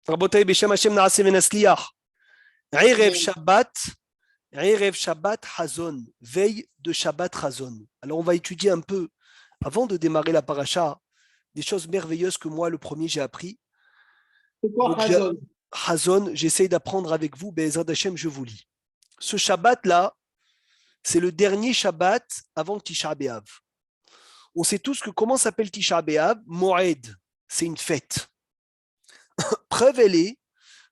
רבותיי, בשם השם נעשה ונצליח. ערב Shabbat Hazon, veille de Shabbat Hazon. Alors on va étudier un peu, avant de démarrer la paracha, des choses merveilleuses que moi, le premier, j'ai appris. C'est quoi Hazon? Hazon, j'essaye d'apprendre avec vous, Be'ezrat Hashem, je vous lis. Ce Shabbat-là, c'est le dernier Shabbat avant Tisha B'Av. On sait tous que comment s'appelle Tisha B'Av? Moed, c'est une fête. Preuve, elle est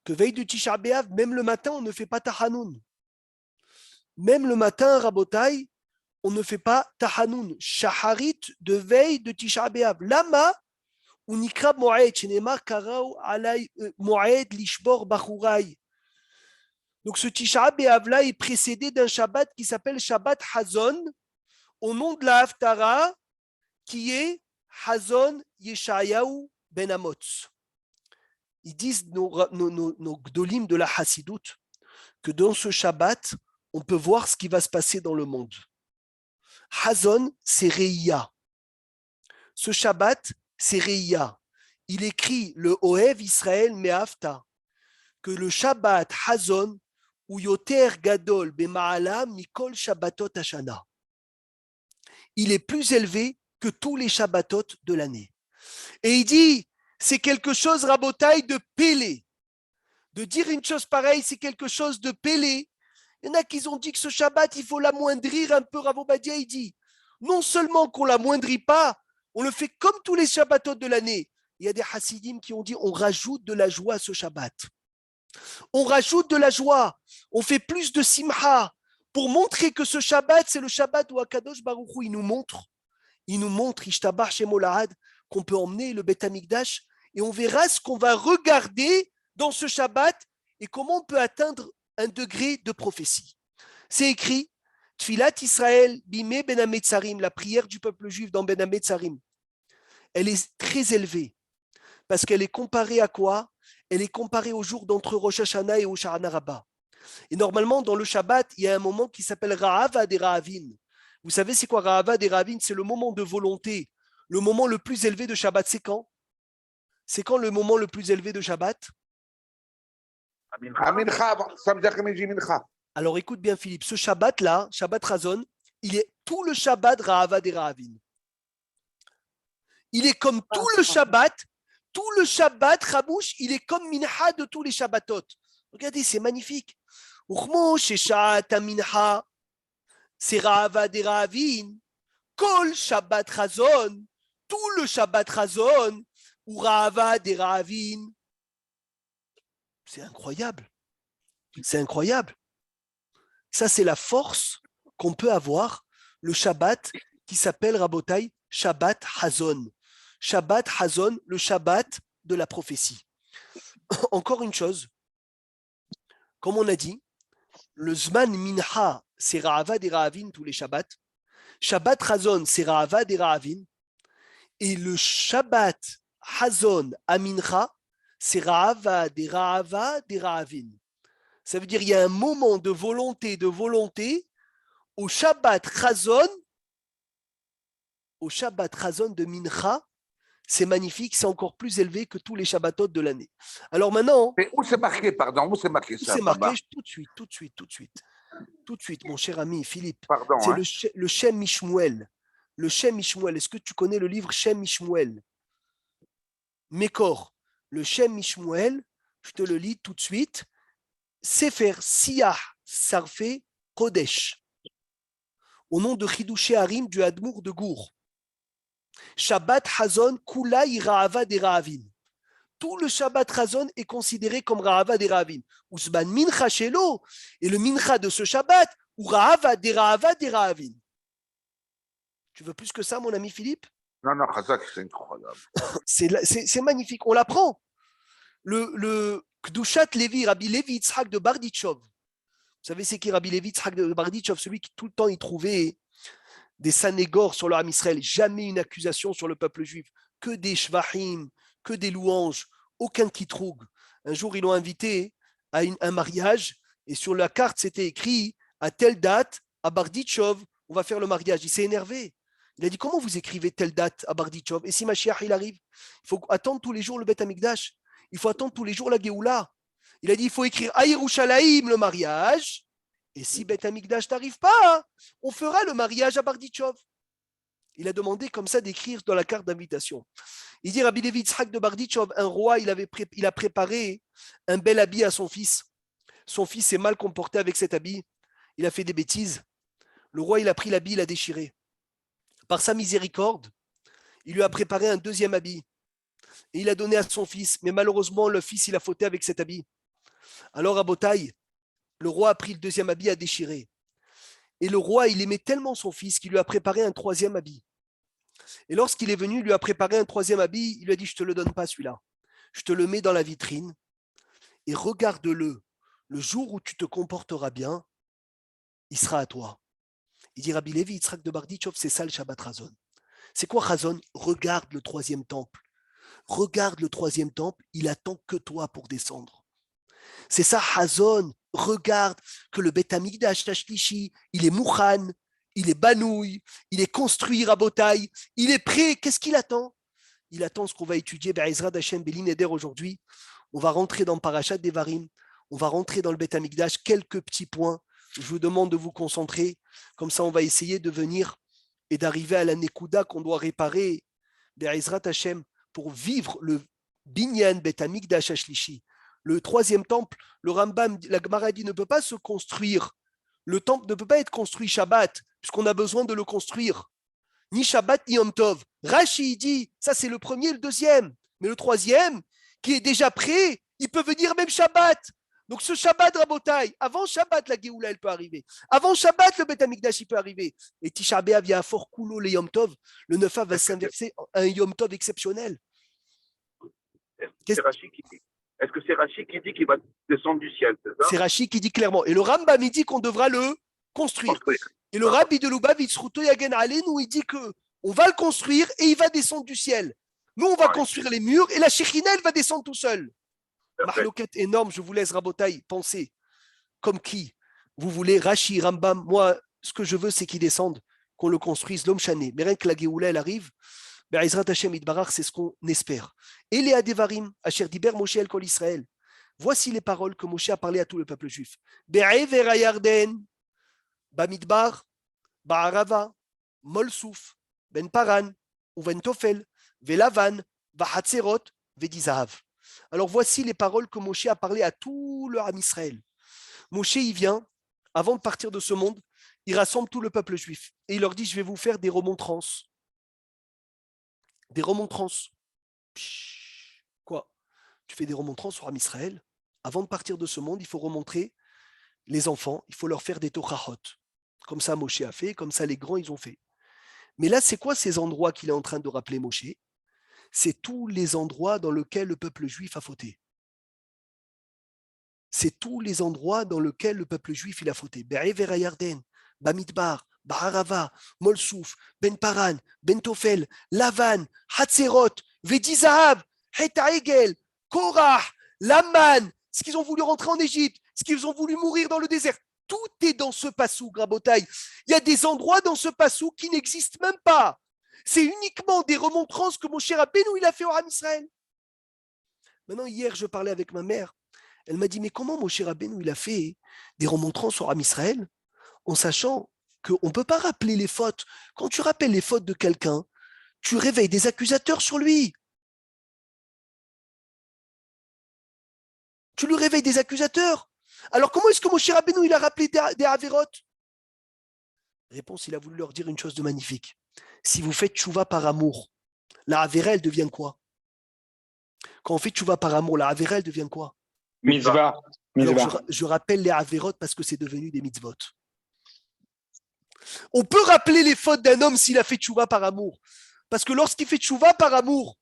que veille de Tisha B'Av, même le matin, on ne fait pas Tahanoun. Même le matin, Rabotai, on ne fait pas Tahanoun, Shaharit de veille de Tisha B'Av. Lama, unikra Moed, Shenema Karao Alay Moed Lishbor Bachurai. Donc ce Tisha B'Av là est précédé d'un Shabbat qui s'appelle Shabbat Hazon, au nom de la Haftara, qui est Hazon Yeshayahu Ben Amotz. Ils disent nos gdolim de la Hassidout que dans ce Shabbat, on peut voir ce qui va se passer dans le monde. Hazon, c'est Reïa. Ce Shabbat, c'est Reïa. Il écrit le Ohev Israël Me'afta que le Shabbat Hazon ou Yoter Gadol Bema'ala Mikol Shabbatot Hashana. Il est plus élevé que tous les Shabbatot de l'année. Et il dit, c'est quelque chose, Rabotai, de pélé. De dire une chose pareille, c'est quelque chose de pélé. Il y en a qui ont dit que ce Shabbat, il faut l'amoindrir un peu. Rav Ovadia, il dit, non seulement qu'on ne l'amoindrit pas, on le fait comme tous les Shabbatot de l'année. Il y a des Hasidim qui ont dit, on rajoute de la joie à ce Shabbat. On rajoute de la joie. On fait plus de simha pour montrer que ce Shabbat, c'est le Shabbat où Akadosh Baruch Hu, il nous montre, Ishtabach Shemo Lahad, qu'on peut emmener le Beth Amikdash, et on verra ce qu'on va regarder dans ce Shabbat et comment on peut atteindre un degré de prophétie. C'est écrit, Tfilat Israël, Bimé Ben Hametzarim, la prière du peuple juif dans Ben Hametzarim. Elle est très élevée, parce qu'elle est comparée à quoi? Elle est comparée au jour d'entre Rosh Hashanah et Hoshana Rabbah. Et normalement, dans le Shabbat, il y a un moment qui s'appelle Ra'ava des Ra'avin. Vous savez, c'est quoi Ra'ava des Ra'avin? C'est le moment de volonté. Le moment le plus élevé de Shabbat, c'est quand? C'est quand le moment le plus élevé de Shabbat? Alors écoute bien Philippe, ce Shabbat-là, Shabbat Razon, il est tout le Shabbat Ra'ava des Ra'avin. Il est comme tout le Shabbat Rabouche, il est comme Minha de tous les Shabbatot. Regardez, c'est magnifique. Uchmo Sheshat Minha, c'est Ra'ava des Ra'avin. Kol Shabbat Razon, tout le Shabbat Razon, ou Ra'ava des Ra'avin. C'est incroyable. C'est incroyable. Ça, c'est la force qu'on peut avoir, le Shabbat qui s'appelle Rabotai Shabbat Hazon. Shabbat Hazon, le Shabbat de la prophétie. Encore une chose, comme on a dit, le Zman Minha, c'est Ra'ava des Ra'avin tous les Shabbats. Shabbat Hazon, c'est Ra'ava des Ra'avin. Et le Shabbat Hazon à Mincha, c'est Ra'ava des Ra'avin. Ça veut dire il y a un moment de volonté au Shabbat Chazon de Mincha, c'est magnifique, c'est encore plus élevé que tous les Shabbatot de l'année. Alors maintenant... Mais où c'est marqué, pardon? Où c'est marqué ça? C'est marqué tout de suite, mon cher ami Philippe. Pardon, c'est le Shem Mishmuel. Le Shem Mishmuel, est-ce que tu connais le livre Shem Mishmuel? Mekor, le Shem Mishmuel, je te le lis tout de suite. Sefer Siyah Sarfé Kodesh, au nom de Chidushé Harim du Admour de Gour. Shabbat Hazon Kula Ra'ava des Ra'avin. Tout le Shabbat Hazon est considéré comme Ra'ava des Ra'avin. Usban Mincha Shelo, et le Mincha de ce Shabbat, ou Ra'ava des Ra'avin. Tu veux plus que ça, mon ami Philippe? Non, Khazak, c'est incroyable. C'est magnifique, on l'apprend. Le Kdushat Levi, Rabbi Levi Yitzhak de Barditchov. Vous savez, c'est qui Rabbi Levi Yitzhak de Barditchov? Celui qui tout le temps il trouvait des sanégores sur le Ham Israël, jamais une accusation sur le peuple juif, que des shvachim, que des louanges, aucun kitroug. Un jour, ils l'ont invité à un mariage, et sur la carte, c'était écrit à telle date, à Barditchov, on va faire le mariage. Il s'est énervé. Il a dit, comment vous écrivez telle date à Barditchov? Et si Mashiach il arrive, il faut attendre tous les jours le Beth Amikdash. il faut attendre tous les jours la Géoula. Il a dit, il faut écrire à Yerushalayim le mariage, et si Beth Amikdash n'arrive pas, on fera le mariage à Barditchov. Il a demandé comme ça d'écrire dans la carte d'invitation. Il dit, Rabbi Levi Yitzhak de Barditchov, un roi, il a préparé un bel habit à son fils. Son fils s'est mal comporté avec cet habit. Il a fait des bêtises. Le roi, il a pris l'habit, il l'a déchiré. Par sa miséricorde, il lui a préparé un deuxième habit. Et il a donné à son fils. Mais malheureusement, le fils, il a fauté avec cet habit. Alors, à Botaï, le roi a pris le deuxième habit à déchirer. Et le roi, il aimait tellement son fils qu'il lui a préparé un troisième habit. Et lorsqu'il est venu, il lui a préparé un troisième habit. Il lui a dit, je ne te le donne pas celui-là. Je te le mets dans la vitrine et regarde-le. Le jour où tu te comporteras bien, il sera à toi. Il dit, Rabbi Levi Yitzhak de Barditchov, c'est ça le Shabbat Razon. C'est quoi Razon? Regarde le troisième temple. Regarde le troisième temple, il attend que toi pour descendre. C'est ça Hazon. Regarde que le Beth Amikdash Tashlishi, il est Mouchan, il est Banouille, il est construit à Botaï, il est prêt. Qu'est-ce qu'il attend? Il attend ce qu'on va étudier Be'ezrat Hashem Belin Eder aujourd'hui. On va rentrer dans Parashat Devarim, on va rentrer dans le Beth Amikdash, quelques petits points. Je vous demande de vous concentrer. Comme ça, on va essayer de venir et d'arriver à la Nekuda qu'on doit réparer Be'ezrat Hashem pour vivre le Binyan Beth Amikdash Ashlishi. Le troisième temple, le Rambam, la Gemara dit, ne peut pas se construire. Le temple ne peut pas être construit Shabbat, puisqu'on a besoin de le construire. Ni Shabbat, ni Yom Tov. Rashi dit, ça c'est le premier et le deuxième. Mais le troisième, qui est déjà prêt, il peut venir même Shabbat. Donc ce Shabbat, Rabotai, avant Shabbat, la Géoula, elle peut arriver. Avant Shabbat, le Beth Amikdash, il peut arriver. Et Tisha B'Av, il y a un fort coulo, le Yom Tov. Le 9 va s'inverser en un Yom Tov exceptionnel. Est-ce que c'est Rachid qui dit qu'il va descendre du ciel? C'est Rachid qui dit clairement. Et le Rambam, il dit qu'on devra le construire. Et le Rabbi de Lubavitch, où il dit qu'on va le construire et il va descendre du ciel. Nous, on va construire les murs et la Shekhinah, elle va descendre tout seul. Mahloket énorme, je vous laisse, Rabotai, penser. Comme qui? Vous voulez Rachid, Rambam. Moi, ce que je veux, c'est qu'il descende, qu'on le construise, l'homme chané. Mais rien que la Géoula, elle arrive. Be'ezrat Hashem Yitbarach, c'est ce qu'on espère. Et les Adevarim, Asher Diber Moshe El Kol Israël. Voici les paroles que Moshe a parlé à tout le peuple juif. Be'ever HaYarden, Bamidbar, Ba'arava, Molsouf, Ben Paran, Uven Tofel, Velavan, Vahatzerot, Vedizahav. Alors voici les paroles que Moshe a parlé à tout le Ham Israël. Moshe, il vient, avant de partir de ce monde, il rassemble tout le peuple juif. Et il leur dit, je vais vous faire des remontrances. Des remontrances. Quoi? Tu fais des remontrances sur Am Israël? Avant de partir de ce monde, il faut remontrer les enfants, il faut leur faire des tochahot. Comme ça, Moshe a fait, comme ça, les grands, ils ont fait. Mais là, c'est quoi ces endroits qu'il est en train de rappeler Moshe? C'est tous les endroits dans lesquels le peuple juif a fauté. C'est tous les endroits dans lesquels le peuple juif il a fauté. Be'ever HaYarden, Bamidbar, Ba'arava, Molsouf, Ben Paran, Ben Tofel, Lavan, Hatzerot, Vedizahav, Hetaegel, Korah, Laman, ce qu'ils ont voulu rentrer en Égypte, ce qu'ils ont voulu mourir dans le désert. Tout est dans ce passouk, Rabotai. Il y a des endroits dans ce passouk qui n'existent même pas. C'est uniquement des remontrances que mon cher Rabbeinu il a fait au Ham Israël. Maintenant, hier, je parlais avec ma mère. Elle m'a dit, mais comment mon cher Rabbeinu il a fait des remontrances au Ham Israël en sachant qu'on ne peut pas rappeler les fautes. Quand tu rappelles les fautes de quelqu'un, tu réveilles des accusateurs sur lui. Tu lui réveilles des accusateurs. Alors comment est-ce que Moshe Rabbeinu il a rappelé des Avérotes? Réponse, il a voulu leur dire une chose de magnifique. Si vous faites tchouva par amour, la Avéra, elle devient quoi? Quand on fait tchouva par amour, la Avéra, elle devient quoi? Mitzvah. Alors je rappelle les Avérotes parce que c'est devenu des mitzvot. On peut rappeler les fautes d'un homme s'il a fait tchouva par amour. Parce que lorsqu'il fait tchouva par amour,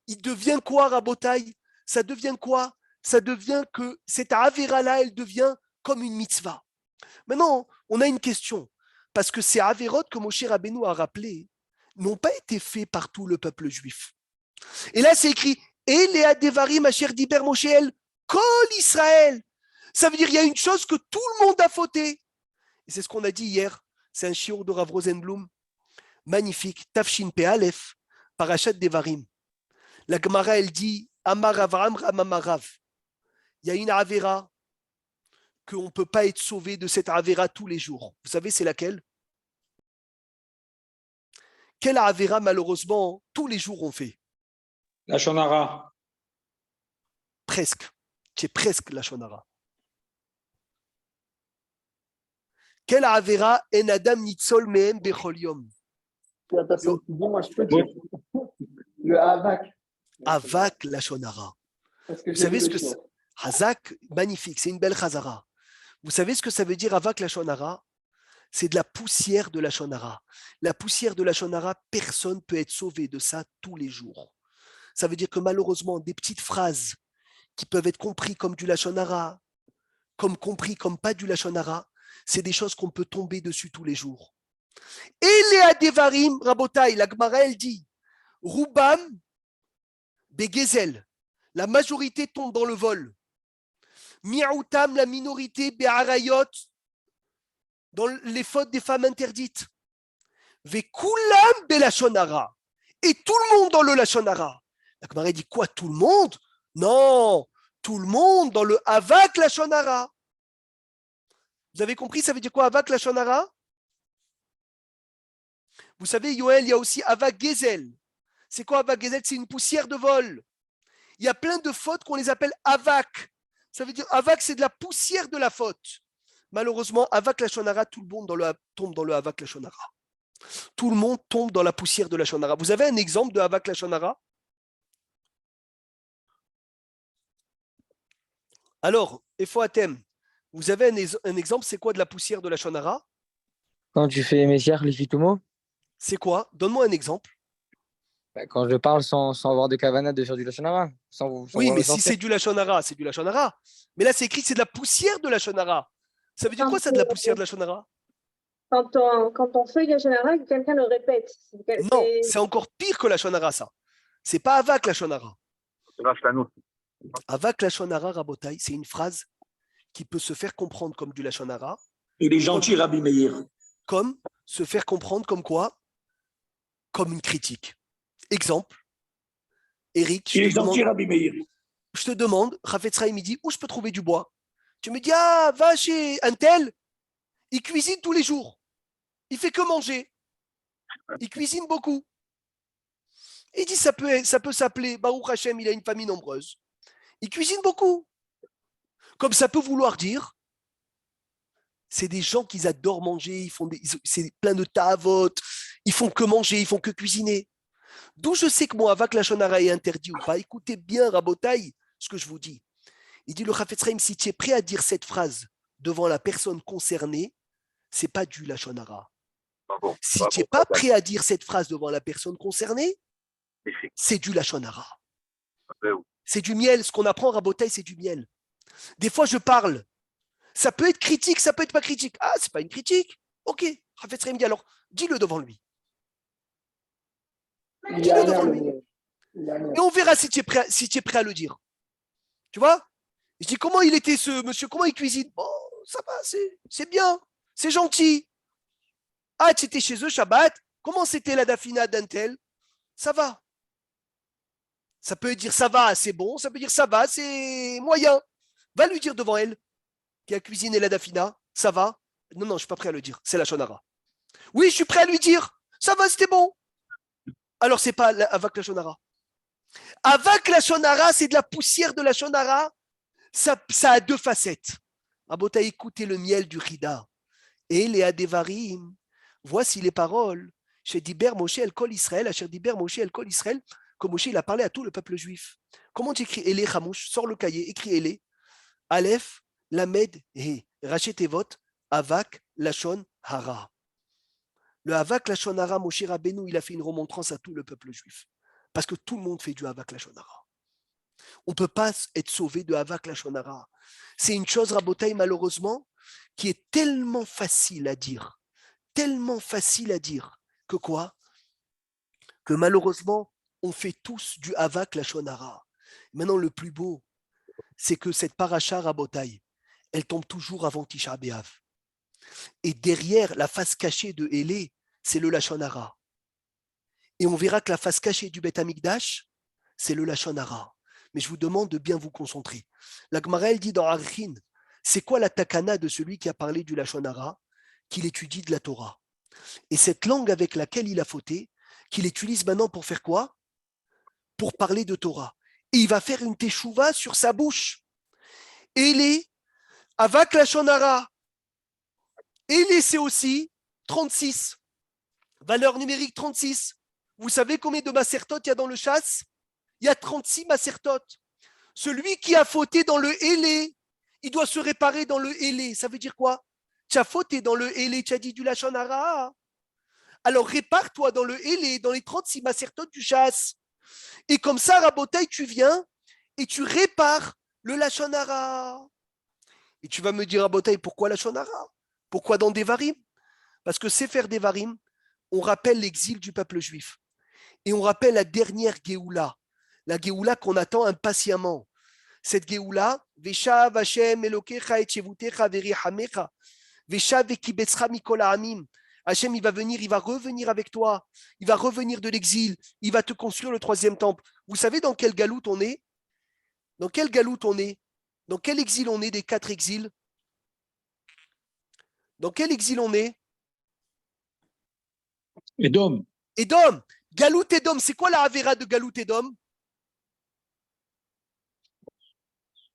il devient quoi, Rabotai? Ça devient quoi? Ça devient que cette Avéra-là, elle devient comme une mitzvah. Maintenant, on a une question. Parce que ces Avérotes que Moshe Rabbeinu a rappelées n'ont pas été faits par tout le peuple juif. Et là, c'est écrit « Et les Adevarim asher diber Moshe el kol Israël ». Ça veut dire qu'il y a une chose que tout le monde a fauté. Et c'est ce qu'on a dit hier. C'est un shiur de Rav Rosenblum. Magnifique. Tafshin Pe Aleph, Parashat Devarim. La Gemara, elle dit Amar Avram Ramamarav. Il y a une Avera qu'on ne peut pas être sauvé de cette Avera tous les jours. Vous savez, c'est laquelle? Quelle Avera, malheureusement, tous les jours on fait? La Shonara. Presque. C'est presque la Shonara. Quelle Avera en Adam Nitzol Mehem Bechol Yom? La personne qui dit, moi, je peux dire. Le Havak. Avak la Shonara. Parce que Vous j'ai savez vu ce le que chien. c'est? Hazak, magnifique, c'est une belle Chazara. Vous savez ce que ça veut dire Avak la Shonara? C'est de la poussière de la Shonara. La poussière de la Shonara, personne ne peut être sauvé de ça tous les jours. Ça veut dire que malheureusement, des petites phrases qui peuvent être comprises comme du Lachonara, comme compris comme pas du Lachonara, c'est des choses qu'on peut tomber dessus tous les jours. Et les Adevarim, Rabotai, la Gemara, elle dit, Roubam, Begezel, la majorité tombe dans le vol. Mi'outam, la minorité, Be'arayot, dans les fautes des femmes interdites. Vekulam Belachonara. Et tout le monde dans le Lachonara. La Gemara dit quoi? Tout le monde? Non, tout le monde dans le Avak Lachonara. Vous avez compris, ça veut dire quoi Avak Lachonara? Vous savez, Yoel, il y a aussi Avak Gezel. C'est quoi Avak Gezel? C'est une poussière de vol. Il y a plein de fautes qu'on les appelle Avak. Ça veut dire Avak, c'est de la poussière de la faute. Malheureusement, Avak Lachonara, tout le monde tombe dans le Avak Lachonara. Tout le monde tombe dans la poussière de la Shonara. Vous avez un exemple de Havak la Shonara? Alors, Ephoatem, vous avez un exemple, c'est quoi de la poussière de la Shonara? Quand tu fais Messiah Lifitumo, C'est quoi? Donne-moi un exemple. quand je parle sans avoir de kavana de faire du Lachonara, sans Oui, voir mais le si sens. c'est du Lachonara, c'est du Lachonara. Mais là, c'est écrit, c'est de la poussière de la Shonara. Ça veut dire quoi, ça, de la poussière de la Shonara? Quand on fait Yachanara, que quelqu'un le répète. Non, c'est encore pire que la Shonara, ça. C'est pas Havak la Shonara. C'est Rachlanout. Havak la Shonara, Rabotai, c'est une phrase qui peut se faire comprendre comme du Lachonara, Il est gentil, Rabbi Meir. comme se faire comprendre comme quoi? Comme une critique. Exemple, Eric, Il est gentil, Rabbi Meir. je te demande, Rafet Sraïm, il dit, où je peux trouver du bois? Tu me dis, ah, va chez un tel, il cuisine tous les jours. Il fait que manger. Il cuisine beaucoup. Il dit, ça peut s'appeler, Baruch Hashem, il a une famille nombreuse. Il cuisine beaucoup. Comme ça peut vouloir dire, c'est des gens qui adorent manger, c'est plein de tavotes, ils font que manger, ils font que cuisiner. D'où je sais que moi, Avak la Shonara est interdit ou pas. Écoutez bien, Rabotaï, ce que je vous dis. Il dit le Chafetz Chaim, si tu es prêt à dire cette phrase devant la personne concernée, c'est pas du Lachonara. Si tu n'es pas prêt à dire cette phrase devant la personne concernée, c'est du Lachonara. C'est du miel. Ce qu'on apprend, Rabotaï, c'est du miel. Des fois, je parle. Ça peut être critique, ça peut être pas critique. Ah, c'est pas une critique. Ok. Chafetz Chaim dit alors, dis-le devant lui. Dis-le devant lui. Et on verra si tu es prêt à le dire. Tu vois? Je dis, comment il était ce monsieur? Comment il cuisine? Bon, ça va, c'est bien. C'est gentil. Ah, tu étais chez eux, Shabbat. Comment c'était la dafina d'un tel? Ça va. Ça peut dire ça va, c'est bon. Ça peut dire ça va, c'est moyen. Va lui dire devant elle qui a cuisiné la dafina. Ça va. Non, non, je ne suis pas prêt à le dire. C'est la shonara. Oui, je suis prêt à lui dire. Ça va, c'était bon. Alors, c'est pas Avak la shonara. Avak la shonara, c'est de la poussière de la shonara. Ça a deux facettes. Abota, écoutez le miel du Rida. Et les Adevarim, voici les paroles. Chez Diber Moshe el Kol Israël, chez Diber Moshe el Kol Israël, comme Moshe il a parlé à tout le peuple juif. Comment tu écris Ele Chamouche? Sors le cahier, écris Ele. Aleph, Lamed, He. Rachetevot, Avak, Lachon, Hara. Le Avak, Lachon, Hara, Moshe Rabbeinu, il a fait une remontrance à tout le peuple juif. Parce que tout le monde fait du Avak, Lachon, Hara. On ne peut pas être sauvé de Havak la Shonara. C'est une chose, Rabotaï, malheureusement, qui est tellement facile à dire. Tellement facile à dire. Que quoi? Que malheureusement, on fait tous du Havak la Shonara. Maintenant, le plus beau, c'est que cette paracha, Rabotaï, elle tombe toujours avant Tisha B'Av. Et derrière, la face cachée de Hélé, c'est le Lachon Hara. Et on verra que la face cachée du Beth Amikdash, c'est le Lachon Hara. Mais je vous demande de bien vous concentrer. La Gemara, elle dit dans Archin, c'est quoi la takana de celui qui a parlé du Lachon Hara? Qu'il étudie de la Torah. Et cette langue avec laquelle il a fauté, qu'il utilise maintenant pour faire quoi? Pour parler de Torah. Et il va faire une teshuva sur sa bouche. Et les Avak Lachon Hara. Et les c'est aussi 36. Valeur numérique 36. Vous savez combien de masertot il y a dans le chasse? Il y a 36 masertot. Celui qui a fauté dans le Hélé, il doit se réparer dans le Hélé. Ça veut dire quoi? Tu as fauté dans le Hélé, tu as dit du Lachon Hara. Alors répare-toi dans le Hélé, dans les 36 masertot du chasse. Et comme ça, Rabotai, tu viens et tu répares le Lachon Hara. Et tu vas me dire, Rabotai, pourquoi Lachon Hara? Pourquoi dans Devarim? Parce que Sefer Devarim, on rappelle l'exil du peuple juif. Et on rappelle la dernière Géoula. La Géoula qu'on attend impatiemment. Cette Géoula, Veshav Hashem Elokecha et Shevutecha Verihamecha, Veshav Vekibetzcha Mikol Ha'amim. Hachem, il va venir, il va revenir avec toi. Il va revenir de l'exil. Il va te construire le 3e temple. Vous savez dans quelle galoute on est? Dans quelle galoute on est? Dans quel exil on est des 4 exils? Dans quel exil on est? Edom. Edom. Galout Edom. C'est quoi la Avera de Galout Edom?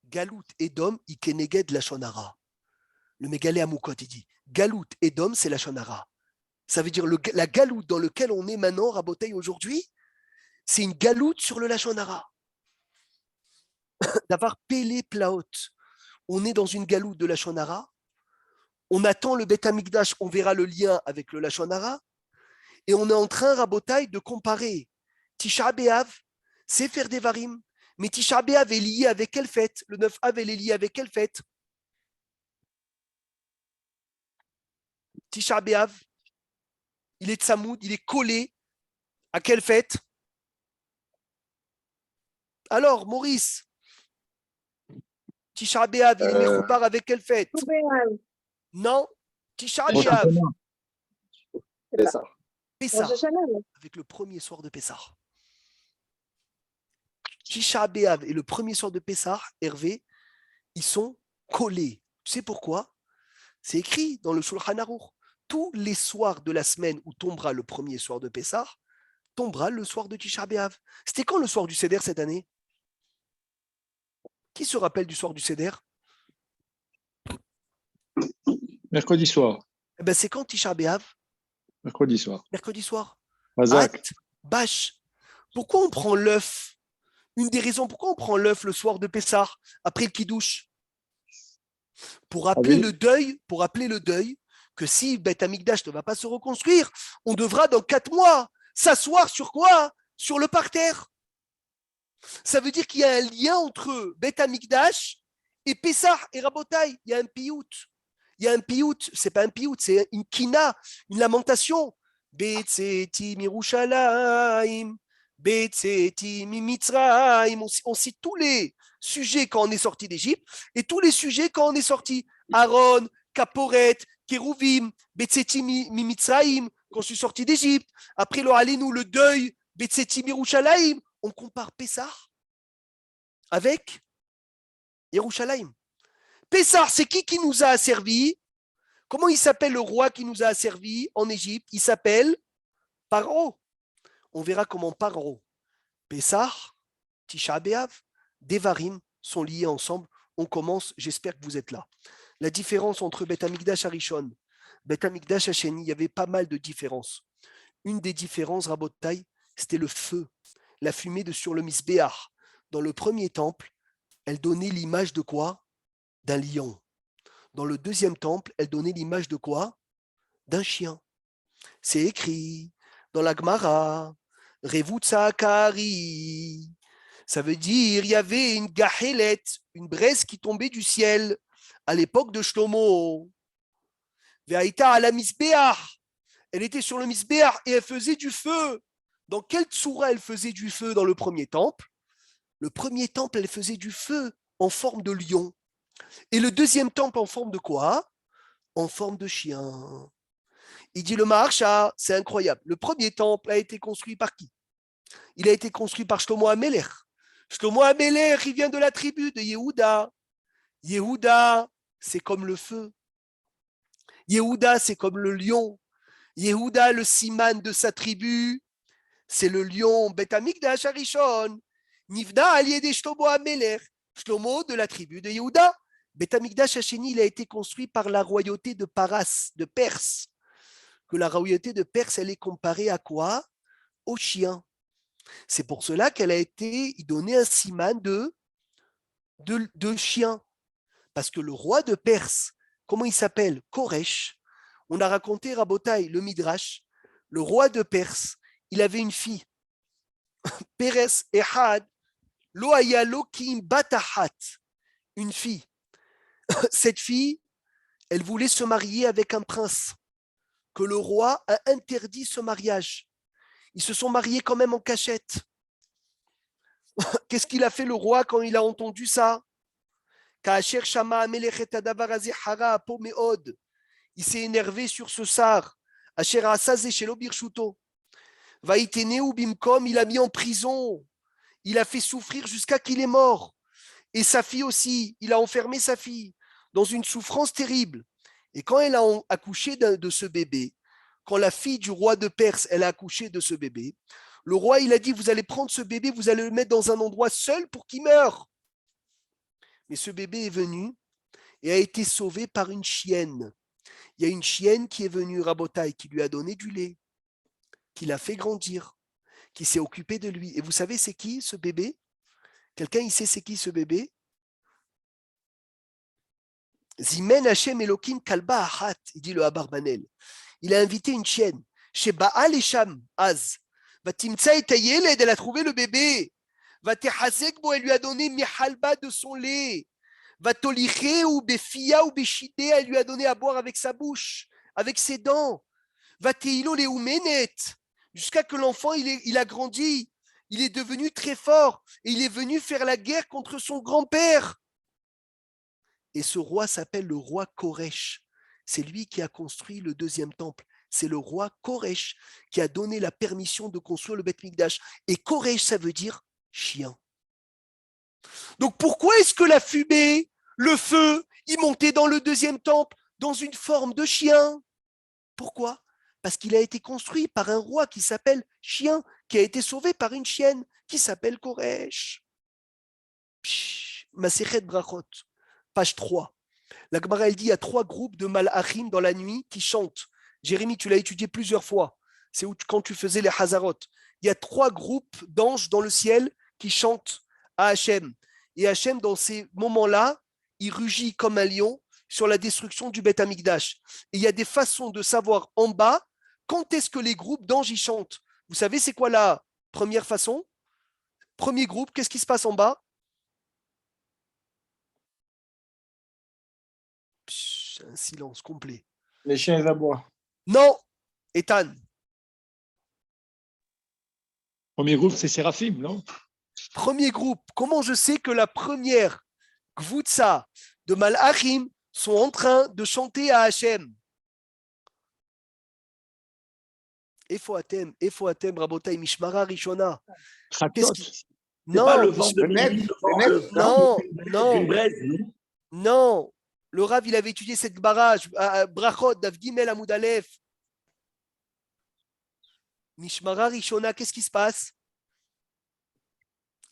Galout Edom, Ikeneged Lachon Hara. Le Mégalé Amoukot, il dit Galout Edom, c'est Lachon Hara. Ça veut dire la galoute dans laquelle on est maintenant, Rabotai, aujourd'hui, c'est une galoute sur le Lachon Hara. D'avoir Pélé Plaot. On est dans une galoute de Lachon Hara. On attend le Beth Amikdash, on verra le lien avec le Lachon Hara. Et on est en train, Rabotai, de comparer Tisha B'Av, Sefer Devarim. Mais Tisha B'Av est lié avec quelle fête? Le 9 Av, elle est lié avec quelle fête? Tisha B'Av, il est Tsamoud, il est collé à quelle fête? Alors, Maurice, Tisha B'Av, il est Mechoubar avec quelle fête? Non, Tisha B'Av. C'est ça. Pessah, avec le premier soir de Pessah. Tisha B'Av et le premier soir de Pessah, Hervé, ils sont collés. Tu sais pourquoi? C'est écrit dans le Shulchan Aruch. Tous les soirs de la semaine où tombera le premier soir de Pessah, tombera le soir de Tisha B'Av. C'était quand le soir du Seder cette année? Qui se rappelle du soir du Seder? Mercredi soir. Eh ben, c'est quand Tisha B'Av? Mercredi soir. Mercredi soir. Razak. At, Bâche. Pourquoi on prend l'œuf? Une des raisons pourquoi on prend l'œuf le soir de Pessah, après le Kiddush? Pour rappeler le deuil, que si Beth Amikdash ne va pas se reconstruire, on devra dans 4 mois s'asseoir sur quoi? Sur le parterre. Ça veut dire qu'il y a un lien entre Beth Amikdash et Pessah et Rabotai. Il y a un piout. C'est pas un piout, c'est une kina, une lamentation. Betseti Mirushalayim, Betseti Mimitzraim. On cite tous les sujets quand on est sorti d'Égypte et tous les sujets quand on est sorti. Aaron, Kaporet, Kérouvim, Betseti Mimitzraim, quand je suis sorti d'Égypte. Après le Alenu, le deuil, Betseti Mirushalayim. On compare Pessah avec Yerushalayim. Pessah, c'est qui nous a asservis? Comment il s'appelle le roi qui nous a asservis en Égypte? Il s'appelle Paro. On verra comment Paro, Pessah, Tisha B'Av, Devarim sont liés ensemble. On commence, j'espère que vous êtes là. La différence entre Beth Amikdash Arishon, Beth Amikdash Hasheni, il y avait pas mal de différences. Une des différences, Rabotai, c'était le feu, la fumée de sur le Misbéach. Dans le premier temple, elle donnait l'image de quoi? D'un lion. Dans le deuxième temple, elle donnait l'image de quoi? D'un chien. C'est écrit dans la Gemara, Revutzakari. Ça veut dire il y avait une gahelet, une braise qui tombait du ciel à l'époque de Shlomo. Ve'aïta à la Misbéach. Elle était sur le Misbéach et elle faisait du feu. Dans quelle tsura elle faisait du feu dans le premier temple? Le premier temple, elle faisait du feu en forme de lion. Et le deuxième temple en forme de quoi? En forme de chien. Il dit le Maharsha, c'est incroyable. Le premier temple a été construit par qui? Il a été construit par Shlomo Amelech. Shlomo Amelech, il vient de la tribu de Yehuda. Yehuda, c'est comme le feu. Yehuda, c'est comme le lion. Yehuda, le siman de sa tribu, c'est le lion. Bet Amikdash Harishon. Nivna Aliede Shlomo Amelech. Shlomo de la tribu de Yehuda. Bet Amikdash Hasheni, il a été construit par la royauté de Paras, de Perse. Que la royauté de Perse, elle est comparée à quoi? Au chien. C'est pour cela qu'elle a été donnée un siman de chien. Parce que le roi de Perse, comment il s'appelle? Koresh. On a raconté, Rabotai, le Midrash, le roi de Perse, il avait une fille. Peres Ehad, Lo Ayalo Kim Batahat, une fille. Cette fille, elle voulait se marier avec un prince, que le roi a interdit ce mariage. Ils se sont mariés quand même en cachette. Qu'est-ce qu'il a fait le roi quand il a entendu ça? Il s'est énervé sur ce sar. Il a mis en prison. Il a fait souffrir jusqu'à qu'il est mort. Et sa fille aussi, il a enfermé sa fille dans une souffrance terrible. Et quand elle a accouché de ce bébé, quand la fille du roi de Perse, elle a accouché de ce bébé, le roi, il a dit, vous allez prendre ce bébé, vous allez le mettre dans un endroit seul pour qu'il meure. Mais ce bébé est venu et a été sauvé par une chienne. Il y a une chienne qui est venue, Rabotai, qui lui a donné du lait, qui l'a fait grandir, qui s'est occupée de lui. Et vous savez, c'est qui ce bébé? Quelqu'un, il sait c'est qui ce bébé? Zimen Hashem Elohim Kalba Ahat, il dit le Abarbanel. Il a invité une chienne. Chez Baal et Sham, Az. Vatimtsa et Tayeled, elle a trouvé le bébé. Vatehazekbo, elle lui a donné Mihalba de son lait. Vatoliché ou Befia ou Beshide, elle lui a donné à boire avec sa bouche, avec ses dents. Vateilo Leumenet, jusqu'à que l'enfant il a grandi. Il est devenu très fort et il est venu faire la guerre contre son grand-père. Et ce roi s'appelle le roi Koresh. C'est lui qui a construit le deuxième temple. C'est le roi Koresh qui a donné la permission de construire le Beth Mikdash. Et Koresh, ça veut dire chien. Donc pourquoi est-ce que la fumée, le feu, il montait dans le deuxième temple dans une forme de chien? Pourquoi? Parce qu'il a été construit par un roi qui s'appelle Chien, qui a été sauvé par une chienne qui s'appelle Koresh. Masechet Brachot, page 3. La Gemara, elle dit, il y a 3 groupes de malachim dans la nuit qui chantent. Jérémie, tu l'as étudié plusieurs fois. C'est quand tu faisais les Hazarot. Il y a 3 groupes d'anges dans le ciel qui chantent à Hachem. Et Hachem, dans ces moments-là, il rugit comme un lion sur la destruction du Beth Amikdash. Et il y a des façons de savoir en bas quand est-ce que les groupes d'anges y chantent. Vous savez, c'est quoi la première façon? Premier groupe, qu'est-ce qui se passe en bas? Un silence complet. Les chiens, ils aboient. Non, Ethan. Premier groupe, c'est Séraphim, non? Premier groupe. Comment je sais que la première Gvutsa de Malachim sont en train de chanter à Hachem? Efo Atem, Rabotai, Mishmara, Rishona. Chatot. Non, Pas le vent de Le net, minuit, le net. non, une non, braise. non. Le Rav, il avait étudié cette barrage, Brachot, Dav Gimel, Amoud Aleph. Mishmara, Rishona, qu'est-ce qui se passe?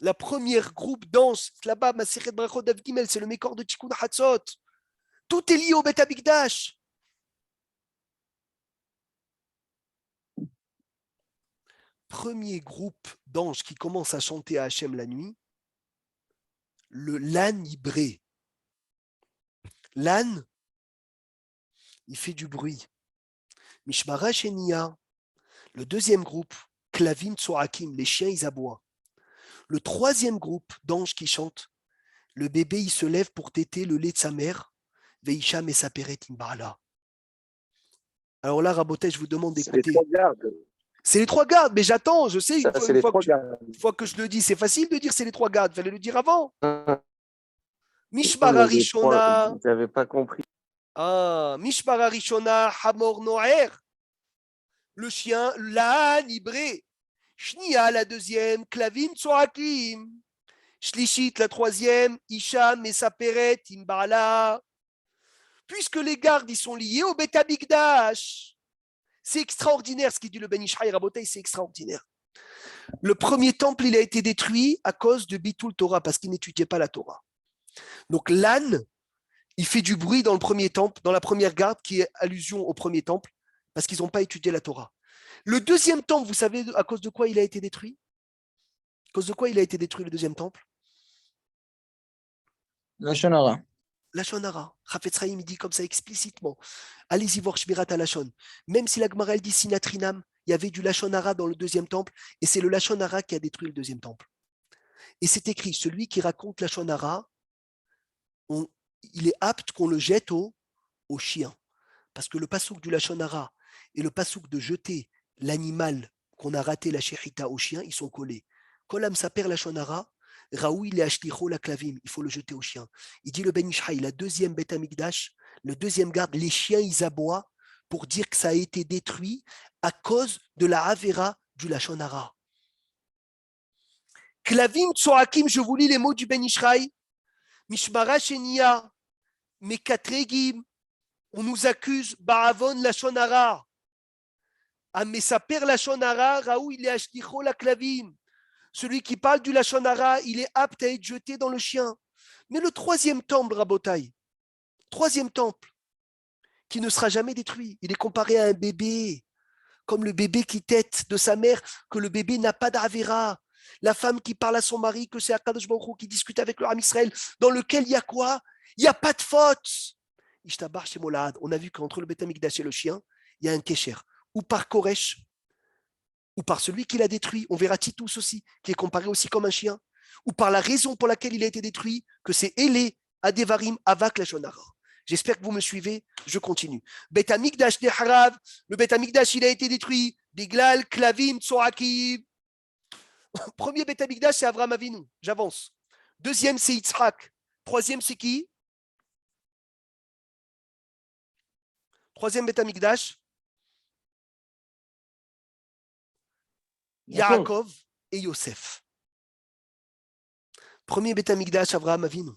La première groupe d'anges, là-bas, Masechet Brachot, Dav Gimel, c'est le Mékor de Tikkun Hatzot. Tout est lié au Beth Amikdash. Premier groupe d'anges qui commence à chanter à Hachem la nuit, le l'âne ibré. L'âne, il fait du bruit. Mishmara Shenia. Le deuxième groupe, Klavim Tsoakim, les chiens, ils aboient. Le troisième groupe d'anges qui chantent, le bébé, il se lève pour téter le lait de sa mère, Veisham et Saperet Imbala. Alors là, Rabotet, je vous demande C'est les d'écouter. 3 gardes. C'est les 3 gardes, mais j'attends, je sais, Ça, c'est les 3 gardes. une fois que je le dis, c'est facile de dire c'est les 3 gardes, il fallait le dire avant. Ah, Mishmara Rishona, j'avais pas compris. Mishmara Rishona, Hamor Noer, le chien, l'âne ibré. Shnia, la deuxième, Klavim Tsorakim. Shlishit, la troisième, Isham, Mesaperet, Imbala. Puisque les gardes ils sont liés au Beth Amikdash. C'est extraordinaire ce qu'il dit le Ben Ishraï Rabotai, c'est extraordinaire. Le premier temple, il a été détruit à cause de Bitul Torah, parce qu'il n'étudiait pas la Torah. Donc l'âne, il fait du bruit dans le premier temple, dans la première garde, qui est allusion au premier temple, parce qu'ils n'ont pas étudié la Torah. Le deuxième temple, vous savez à cause de quoi il a été détruit? À cause de quoi il a été détruit le deuxième temple? Lashon Hara. Lashon Hara. Chafetz Chaim, il dit comme ça explicitement. Allez-y voir Shmirat HaLashon. Même si la Gemara elle dit Sinatrinam, il y avait du Lashon Hara dans le deuxième temple, et c'est le Lashon Hara qui a détruit le deuxième temple. Et c'est écrit, celui qui raconte Lashon Hara, il est apte qu'on le jette au chien. Parce que le pasouk du Lashon Hara et le pasouk de jeter l'animal qu'on a raté la shechita au chien, ils sont collés. Kolam saper Lashon Hara, Raoui le ashlicho la klavim, il faut le jeter au chien. Il dit le Ben Ishraï, la deuxième Beth Amikdash, le deuxième garde, les chiens ils aboient pour dire que ça a été détruit à cause de la Avera du Lashon Hara. Klavim tsoakim, je vous lis les mots du Ben Ishraï. Mishmara shenia, mekatregim, on nous accuse Ba'avon Lashon Hara. Amesaper Lashon Hara, Raoui le ashlicho la klavim. Celui qui parle du Lashon Hara, il est apte à être jeté dans le chien. Mais le troisième temple, Rabotai, troisième temple, qui ne sera jamais détruit, il est comparé à un bébé, comme le bébé qui tète de sa mère, que le bébé n'a pas d'Avera. La femme qui parle à son mari, que c'est Akadosh Baruch Hu qui discute avec le Ham Israël, dans lequel il y a quoi? Il n'y a pas de faute. Ishtabar chez Molad, on a vu qu'entre le Beth Amikdash et le chien, il y a un kécher. Ou par Koresh, ou par celui qui l'a détruit, on verra Titus aussi, qui est comparé aussi comme un chien, ou par la raison pour laquelle il a été détruit, que c'est Elé, Adevarim, Avak, Lashon Hara. J'espère que vous me suivez, je continue. Beth Amikdash de Harav, le Beth Amikdash, il a été détruit, Biglal, Klavim, Tsorakim. Premier Beth Amikdash, c'est Avraham Avinu, j'avance. Deuxième, c'est Yitzhak. Troisième, c'est qui? Troisième Beth Amikdash, Yaakov et Yosef. Premier Beth Amikdash, Avraham Avinu.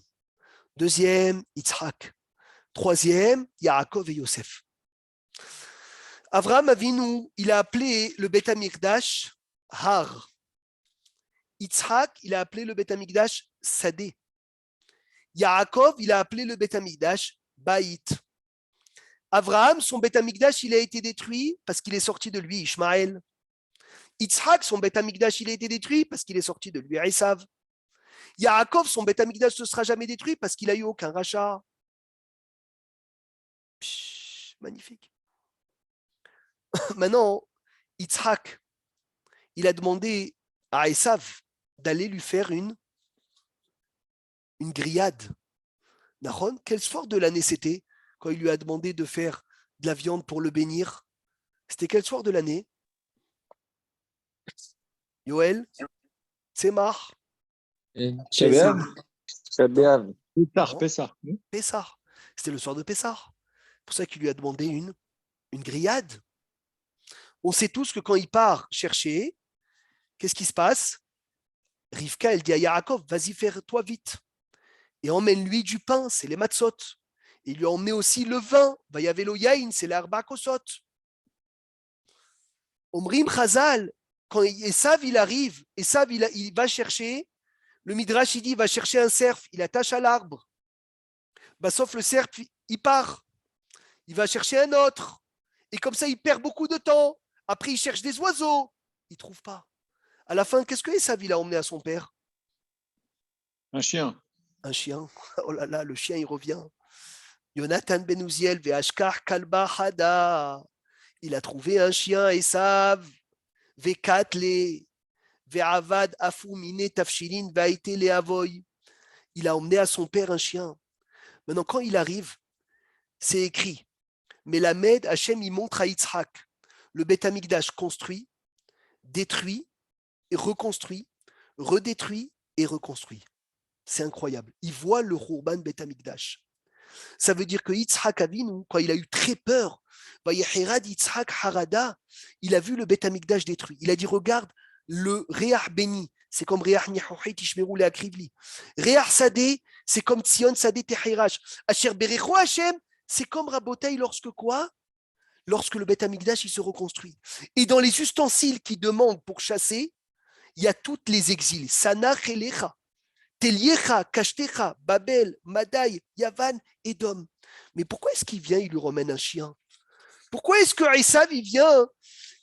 Deuxième, Yitzhak. Troisième, Yaakov et Yosef. Avraham Avinu, il a appelé le Beth Amikdash Har. Yitzhak, il a appelé le Beth Amikdash Sadeh. Yaakov, il a appelé le Beth Amikdash Baït. Avraham, son Beth Amikdash, il a été détruit parce qu'il est sorti de lui Ishmaël. Yitzhak, son Beth Amikdash, il a été détruit parce qu'il est sorti de lui Esav. Yaakov, son Beth Amikdash ne sera jamais détruit parce qu'il n'a eu aucun rachat. Magnifique. Maintenant, Yitzhak, il a demandé à Esav d'aller lui faire une grillade. Nahon, quel soir de l'année c'était quand il lui a demandé de faire de la viande pour le bénir? C'était quel soir de l'année? Yoel, Tzemach, Shabbat. Pessah. Pessah. C'était le soir de Pessah. C'est pour ça qu'il lui a demandé une grillade. On sait tous que quand il part chercher, qu'est-ce qui se passe? Rivka, elle dit à Yaakov, vas-y, fais-toi vite. Et emmène-lui du pain, c'est les matzot. Et il lui emmené aussi le vin, vayavelo yain, c'est l'arba kosot. Omrim Chazal, quand Esav il arrive, Esav il va chercher, le Midrash il dit, il va chercher un cerf, il attache à l'arbre. Bah, sauf le cerf, il part. Il va chercher un autre. Et comme ça, il perd beaucoup de temps. Après, il cherche des oiseaux. Il ne trouve pas. À la fin, qu'est-ce que Esav il a emmené à son père? Un chien. Un chien. Oh là là, le chien, il revient. Yonatan ben Uziel, ve'ashkar kalba hada. Il a trouvé un chien, Esav. Ve'katle. Ve'avad afumine tafshilin va'ite le'avoy. Il a emmené à son père un chien. Maintenant, quand il arrive, c'est écrit. Mais la Med, Hachem, il montre à Yitzhak le Beth Amikdash construit, détruit, et reconstruit, redétruit et reconstruit. C'est incroyable. Il voit le Khurban Beth Amikdash. Ça veut dire que Yitzhak Avinu, quand il a eu très peur, Yitzhak Harada, il a vu le Beth Amikdash détruit. Il a dit, regarde le Réach béni, c'est comme Réach Nihohi Tishmeru le Akrivli. Réach Sadeh, c'est comme Tzion Sadeh Tehirash. Asher Berecho Hashem, c'est comme Rabotai lorsque quoi? Lorsque le Beth Amikdash il se reconstruit. Et dans les ustensiles qui demandent pour chasser, il y a toutes les exils. Sana Chelecha, Teliecha, Kashtecha, Babel, Madaï, Yavan, Edom. Mais pourquoi est-ce qu'il vient, il lui ramène un chien? Pourquoi est-ce que Esav, il vient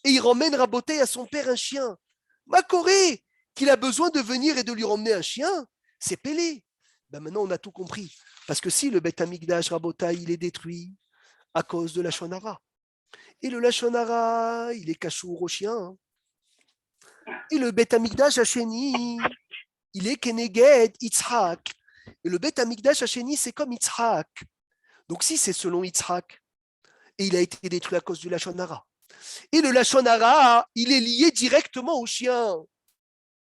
et il ramène Rabotai à son père un chien? Makoré, qu'il a besoin de venir et de lui ramener un chien, c'est Pélé. Ben maintenant, on a tout compris. Parce que si le Beth Amikdash, Rabotai, il est détruit à cause de la Shonara. Et le Lachonara, il est cachour au chien. Hein. Et le Beth Amikdash Hacheni, il est Keneged Yitzhak. Et le Beth Amikdash Hacheni, c'est comme Yitzhak. Donc si c'est selon Yitzhak, et il a été détruit à cause du Lachonara. Et le Lachonara, il est lié directement au chien.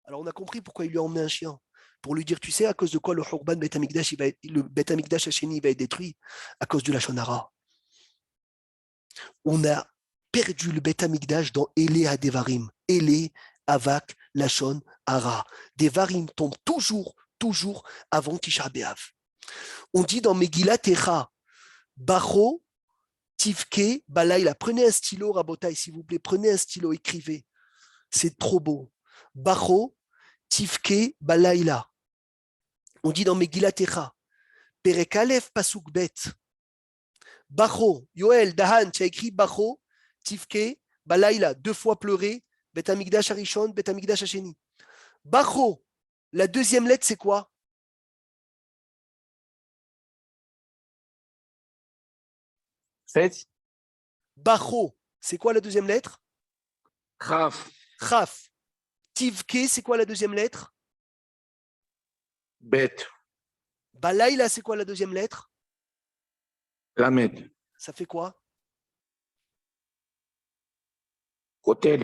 Alors on a compris pourquoi il lui a emmené un chien. Pour lui dire, tu sais, à cause de quoi le Hurban Beth Amikdash, le Beth Amikdash Hacheni va être détruit? À cause du Lachonara. On a perdu le Beth Amikdash dans Elé à Devarim. Elé, Avak, Lachon, Hara. Devarim tombe toujours avant Tisha B'Av. On dit dans Megillat Echa, Bacho, Tivke, Balaïla. Prenez un stylo, Rabotai, s'il vous plaît. Prenez un stylo, écrivez. C'est trop beau. Bacho, Tivke, Balaïla. On dit dans Megillat Echa, Perek Aleph, Pasuk Bet. Bacho, Yoel, Dahan, tu as écrit Bacho, Tivke, Balaïla, 2 fois pleuré, Bet Amikdash Arishon, Bet Amikdash Hacheni. Bacho, la deuxième lettre, c'est quoi? Fait. Bacho, c'est quoi la deuxième lettre? Chaf, Chaf. Tivke, c'est quoi la deuxième lettre? bête, Balaïla, c'est quoi la deuxième lettre? lamed, Ça fait quoi? hôtel,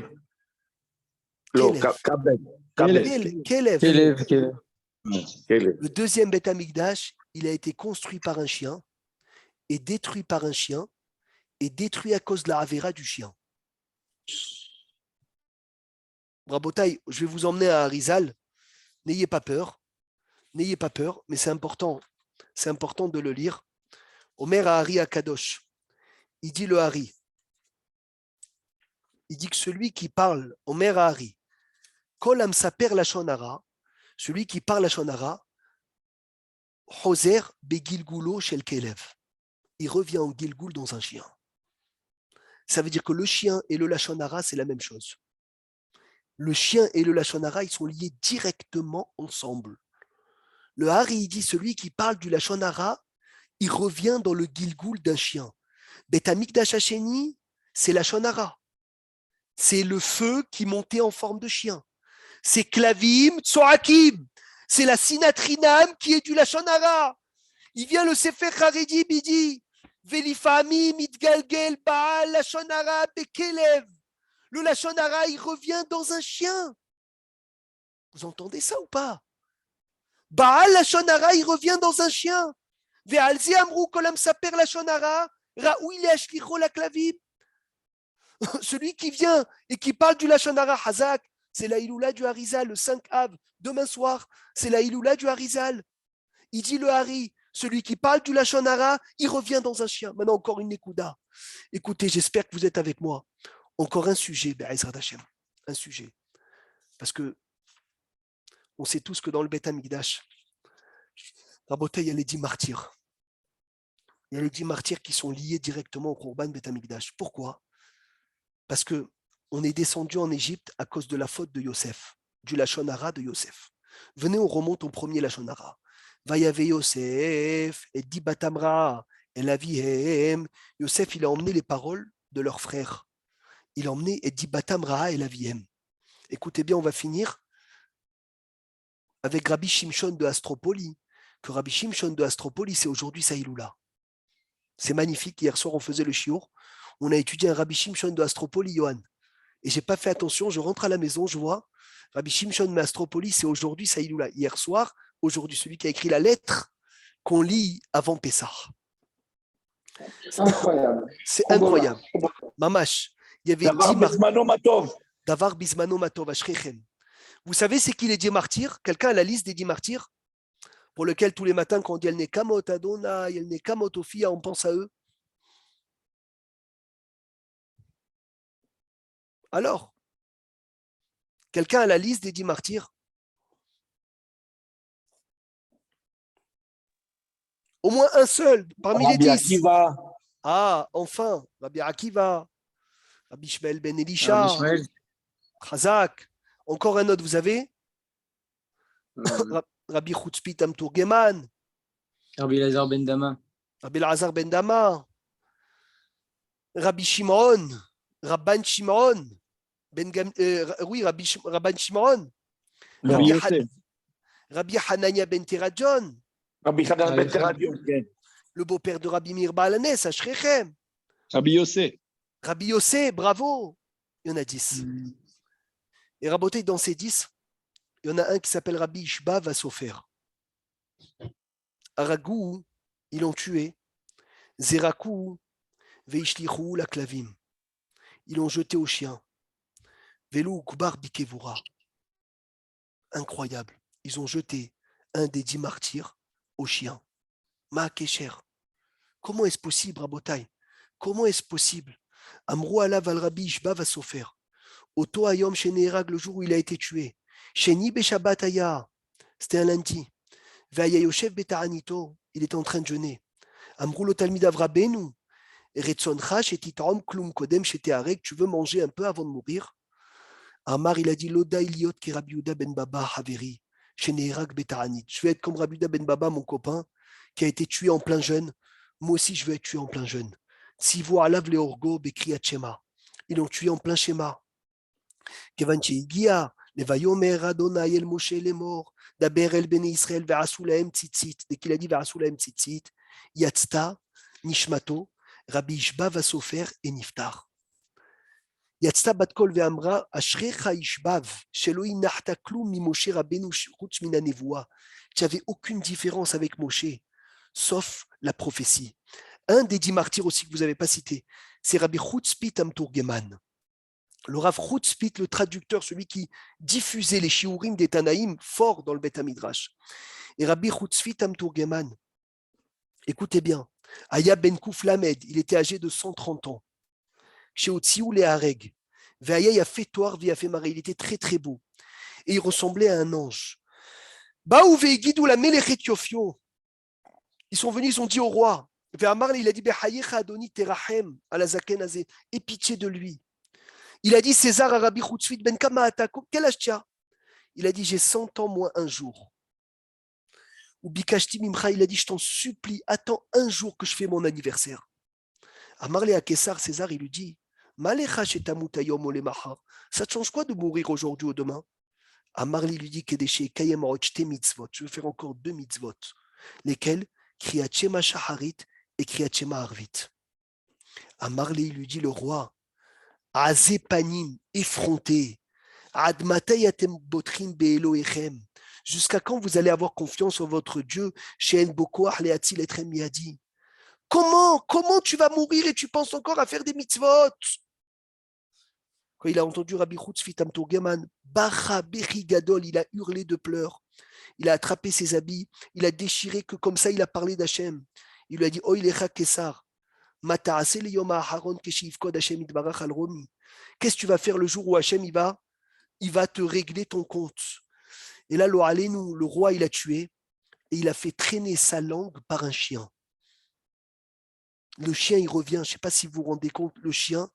Kelev. kabel, Kelev. Kélev. Le deuxième Beth Amikdash, il a été construit par un chien et détruit par un chien et détruit à cause de la Avera du chien. Rabotai, je vais vous emmener à Harizal. N'ayez pas peur, mais c'est important de le lire. Omer Hari Akadosh, il dit le Hari. Il dit que celui qui parle, Omer Hari, Kol Amsaper Lachonara, celui qui parle Lachonara, Hoser Begilgulo Shel Kelev. Il revient en Gilgul dans un chien. Ça veut dire que le chien et le Lachonara, c'est la même chose. Le chien et le Lachonara, ils sont liés directement ensemble. Le Hari, il dit celui qui parle du Lachonara, il revient dans le Gilgul d'un chien. Bet Amikdash Hacheni, c'est Lachonara. C'est le feu qui montait en forme de chien. C'est Klavim Tsoakim. C'est la Sinatrinam qui est du Lachonara. Il vient le Sefer Haredim, il dit Velifami mitgalgel Baal Lachonara bekelev. Le Lachonara, il revient dans un chien. Vous entendez ça ou pas? Baal Lachonara, il revient dans un chien. Ve'alzi amrou kolam saper Lachonara, raoui le'ashlicho la Klavim. Celui qui vient et qui parle du Lachonara Hazak, c'est la Iloula du Harizal, le 5 Av, demain soir, c'est la Iloula du Harizal. Il dit le Hari, celui qui parle du Lachonara, il revient dans un chien. Maintenant, encore une Nekuda. Écoutez, j'espère que vous êtes avec moi. Encore un sujet, Be'ezrat Hashem, un sujet. Parce que on sait tous que dans le Beth Amikdash, Rabotai, il y a les 10 martyrs. Il y a les 10 martyrs qui sont liés directement au Korban Beth Amikdash. Pourquoi? Parce que on est descendu en Égypte à cause de la faute de Yosef, du Lachonara de Yosef. Venez, on remonte au premier Lachonara. Vayave Yosef, et dit Batamra, et la Vihem. Yosef, il a emmené les paroles de leurs frères. Il a emmené et dit Batamra et la Vihem. Écoutez bien, on va finir avec Rabbi Shimshon de Astropoli. Que Rabbi Shimshon de Astropoli, c'est aujourd'hui Saïloula. C'est magnifique. Hier soir, on faisait le shiur. On a étudié un Rabbi Shimshon de Astropoli, Johan. Et je n'ai pas fait attention. Je rentre à la maison, je vois Rabbi Shimshon de Astropoli, c'est aujourd'hui Saïloula. Hier soir, aujourd'hui, celui qui a écrit la lettre qu'on lit avant Pessah. Incroyable. C'est incroyable. Mamash, il y avait 10 Mano Matov. Davar bismano matov ashrechem. Vous savez c'est qui les 10 martyrs? Quelqu'un a la liste des 10 martyrs pour lequel tous les matins quand on dit El Nekamot Adonai, El Nekamot Ophia, on pense à eux? Alors, quelqu'un a la liste des 10 martyrs? Au moins un seul parmi les 10. Akiva. Ah, enfin, Rabbi Akiva, Rabbi Shmuel ben Elisha, Rabbi Shmuel. Chazak. Encore un autre, vous avez? Rabbi Chutzpit Amtourgeman, Rabbi Lazar ben Dama. Rabbi Elazar ben Dama, Rabbi Shimon, Rabban Shimon, oui, Rabban Shimon, Rabbi Yosef. Rabbi Hanania ben Teradjon, Rabbi Hanan ben Teradion, le beau-père de Rabbi Meir Baalanes, à Shrechem, Rabbi Yosef. Rabbi Yossé, bravo, il y en a 10. Et raboté dans ces 10, il y en a un qui s'appelle Rabbi Ishba Vasofer. Aragou, ils l'ont tué. Zerakou, Veishlichou la Klavim. Ils l'ont jeté aux chiens. Velou Kubar Bikevura. Incroyable. Ils ont jeté un des 10 martyrs aux chiens. Ma Kesher. Comment est-ce possible, Rabotai? Comment est-ce possible? Amrou alav al Rabbi Ishba Vasofer. Oto Ayom Sheneerag, le jour où il a été tué. Sheni Beshabbat Aya. C'était un lundi. Ve'aya Yoshev Betaranito. Il était en train de jeûner. Amrou lo Talmid Avrabenu. Retzoncha Shetitrom Klum Kodem Shetearek. Tu veux manger un peu avant de mourir? Amar, il a dit Loda Iliot ki Rabbi Yehuda ben Baba Haveri. Sheneerag Betaranit. Je vais être comme Rabbi Yehuda ben Baba, mon copain, qui a été tué en plein jeûne. Moi aussi, je veux être tué en plein jeûne. Tzivu alav leorgo bekriyat shema. Ils l'ont tué en plein schéma. Kevan shehigia levayomer Adonai el Moshe lemor daber el bnei Israël ve'asu lahem tzitzit. Dès qu'il a dit ve'asu lahem tzitzit, yatzta nishmato Rabbi Ishba Vasofer et niftar. Yatzta bat kol ve'amra ashrecha ishbav shelo inachta klum mi Moshe Rabbeinu chutz min hanevoua. Tu n'avais aucune différence avec Moshe, sauf la prophétie. Un des 10 martyrs aussi que vous n'avez pas cité, c'est Rabbi Chutzpit Amtourgeman. Le Rav Chutzpit, le traducteur, celui qui diffusait les shiurim des Tanaïm, fort dans le Beth Midrash. Et Rabbi Chutzpit Amtourgeman, écoutez bien, Aya ben Kouf Lamed, il était âgé de 130 ans. Chez Otziou le Hareg, Ve'aya il a fait Toar, il a fait Maré, il était très très beau. Et il ressemblait à un ange. Baou ve'egidou la melechet yofio. Ils sont venus, ils ont dit au roi, Ve'amar, il a dit, Behayecha Adoni Terahem, à la Zaken Azé, aie pitié de lui. Il a dit, César à Rabbi Chutzpit ben Kama Atako, quel âge tu as? Il a dit, j'ai 100 ans moins un jour. Ou Bikashti Mimcha, il a dit, je t'en supplie, attends un jour que je fais mon anniversaire. Amarle à Kessar, César, il lui dit, Malecha shetamutayom olemacha, ça te change quoi de mourir aujourd'hui ou demain? Amarle lui dit, Kedeshe Kayem Roch te mitzvot, je veux faire encore 2 mitzvot. Lesquels? Kriyat Shema Shaharit et Kriyat Shema Arvit. Amarle lui dit, le roi, Azepanim, effronté, Admatayatem Botrim Beeloechem, jusqu'à quand vous allez avoir confiance en votre Dieu? She'en Bokoach Leatzil Etrem Yadi. Comment tu vas mourir et tu penses encore à faire des mitzvot? Quand il a entendu Rabbi Chutzpit Amtourgeman, Bacha Bechi Gadol, il a hurlé de pleurs. Il a attrapé ses habits, il a déchiré, que comme ça il a parlé d'Hachem. Il lui a dit, Oy lecha Kessar, Mata'ase le yom ha'aharon keshivkod Hachem itbarach al romi. Qu'est-ce que tu vas faire le jour où Hachem il va te régler ton compte? Et là, le roi, il a tué et il a fait traîner sa langue par un chien. Le chien, il revient, je ne sais pas si vous vous rendez compte, le chien,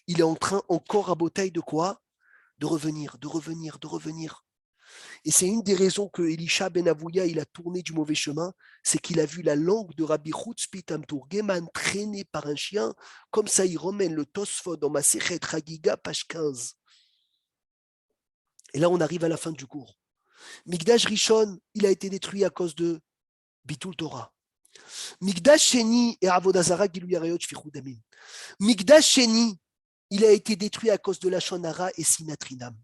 il est en train encore à bataille de quoi? De revenir. Et c'est une des raisons que Elisha ben Avouya, il a tourné du mauvais chemin, c'est qu'il a vu la langue de Rabbi Chutzpit Amtourgeman traînée par un chien, comme ça il remène le Tosfot dans Masechet Chagiga, page 15. Et là, on arrive à la fin du cours. Mikdash Rishon, il a été détruit à cause de Bitul Torah. Mikdash Sheni et Avodazara Gilou Yarayot Shfichut Damim. Mikdash Sheni, il a été détruit à cause de Lashon Hara et Sinatrinam.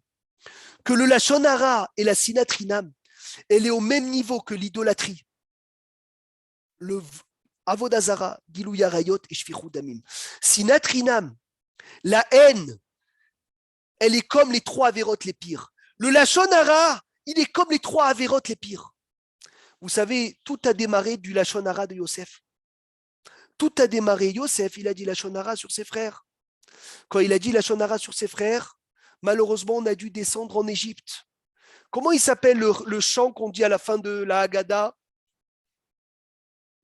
Que le Lashon Hara et la Sinatrinam, elle est au même niveau que l'idolâtrie. Le Avodazara Gilou Yarayot et Shfichut Damim. Sinatrinam, la haine elle est comme les 3 avérotes les pires. Le Lachon Hara, il est comme les 3 avérotes les pires. Vous savez, tout a démarré du Lachon Hara de Yosef. Tout a démarré. Yosef, il a dit Lachon Hara sur ses frères. Quand il a dit Lachon Hara sur ses frères, malheureusement, on a dû descendre en Égypte. Comment il s'appelle le chant qu'on dit à la fin de la Haggadah?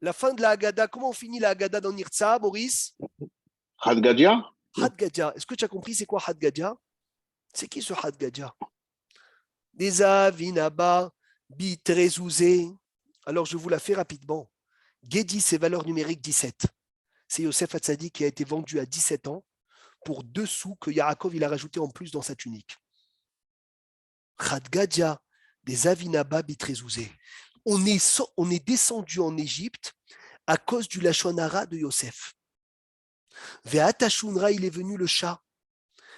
La fin de la Haggadah, comment on finit la Haggadah dans Nirtza, Maurice? Hadgadia? Hadgadia. Est-ce que tu as compris c'est quoi Hadgadia? C'est qui ce Hadgadia? Des avinaba, bitrezouzé. Alors je vous la fais rapidement. Guédi, c'est valeur numérique 17. C'est Yosef Hatzadi qui a été vendu à 17 ans pour 2 sous que Yaakov il a rajouté en plus dans sa tunique. Hadgadia, des avinaba, bitrezouzé. On est descendu en Égypte à cause du Lachon Hara de Yosef. Ve'atashunra, il est venu le chat.